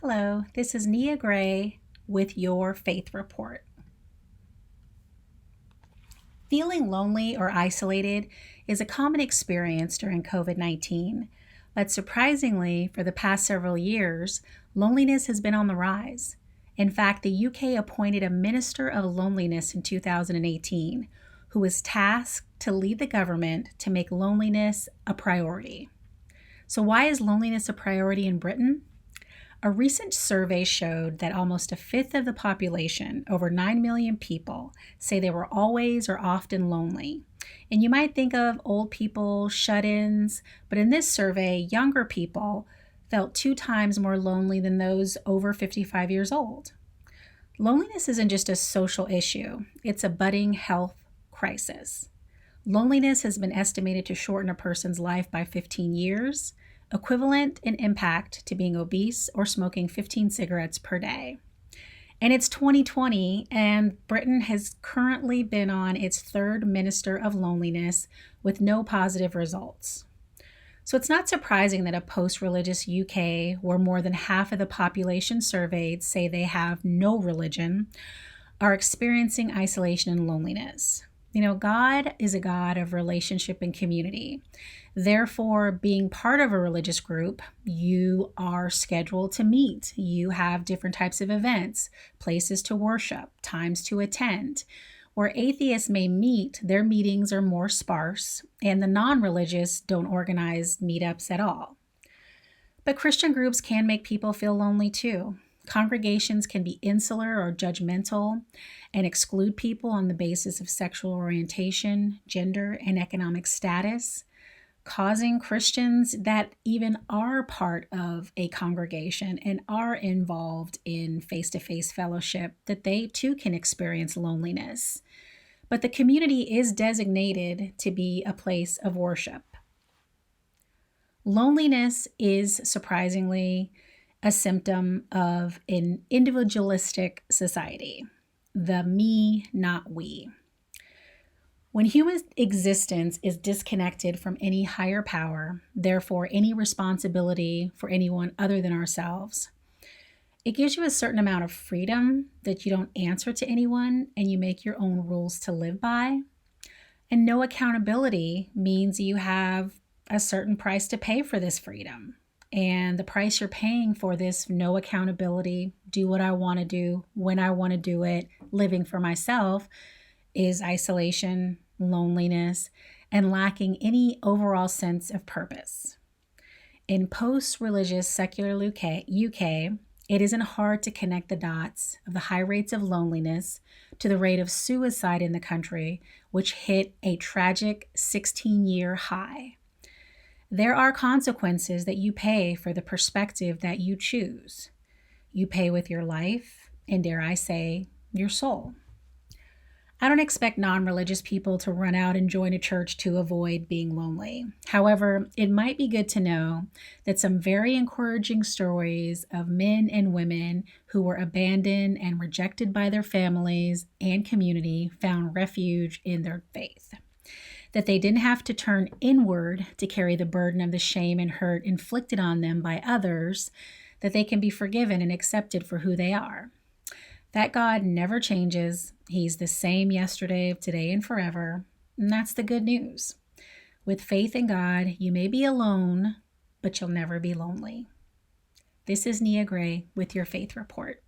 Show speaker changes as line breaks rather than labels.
Hello, this is Nia Gray with your Faith Report. Feeling lonely or isolated is a common experience during COVID-19, but surprisingly, for the past several years, loneliness has been on the rise. In fact, the UK appointed a Minister of Loneliness in 2018 who was tasked to lead the government to make loneliness a priority. So, why is loneliness a priority in Britain? A recent survey showed that almost a fifth of the population, over 9 million people, say they were always or often lonely. And you might think of old people, shut ins, but in this survey, younger people felt 2 times more lonely than those over 55 years old. Loneliness isn't just a social issue, it's a budding health crisis. Loneliness has been estimated to shorten a person's life by 15 years, equivalent in impact to being obese or smoking 15 cigarettes per day. And it's 2020, and Britain has currently been on its third Minister of Loneliness with no positive results. So it's not surprising that a post-religious UK, where more than half of the population surveyed say they have no religion, are experiencing isolation and loneliness. God is a God of relationship and community. Therefore, being part of a religious group, you are scheduled to meet. You have different types of events, places to worship, times to attend. Where atheists may meet, their meetings are more sparse, and the non-religious don't organize meetups at all. But Christian groups can make people feel lonely too. Congregations can be insular or judgmental and exclude people on the basis of sexual orientation, gender, and economic status, causing Christians that even are part of a congregation and are involved in face-to-face fellowship that they too can experience loneliness. But the community is designated to be a place of worship. Loneliness is surprisingly a symptom of an individualistic society, the me, not we. When human existence is disconnected from any higher power, therefore any responsibility for anyone other than ourselves, it gives you a certain amount of freedom that you don't answer to anyone and you make your own rules to live by. And no accountability means you have a certain price to pay for this freedom. And the price you're paying for this no accountability, do what I want to do, when I want to do it, living for myself, is isolation, loneliness, and lacking any overall sense of purpose. In post-religious secular UK, it isn't hard to connect the dots of the high rates of loneliness to the rate of suicide in the country, which hit a tragic 16-year high. There are consequences that you pay for the perspective that you choose. You pay with your life, and dare I say, your soul. I don't expect non-religious people to run out and join a church to avoid being lonely. However, it might be good to know that some very encouraging stories of men and women who were abandoned and rejected by their families and community found refuge in their faith. That they didn't have to turn inward to carry the burden of the shame and hurt inflicted on them by others, that they can be forgiven and accepted for who they are. That God never changes. He's the same yesterday, today, and forever. And that's the good news. With faith in God, you may be alone, but you'll never be lonely. This is Nia Gray with your Faith Report.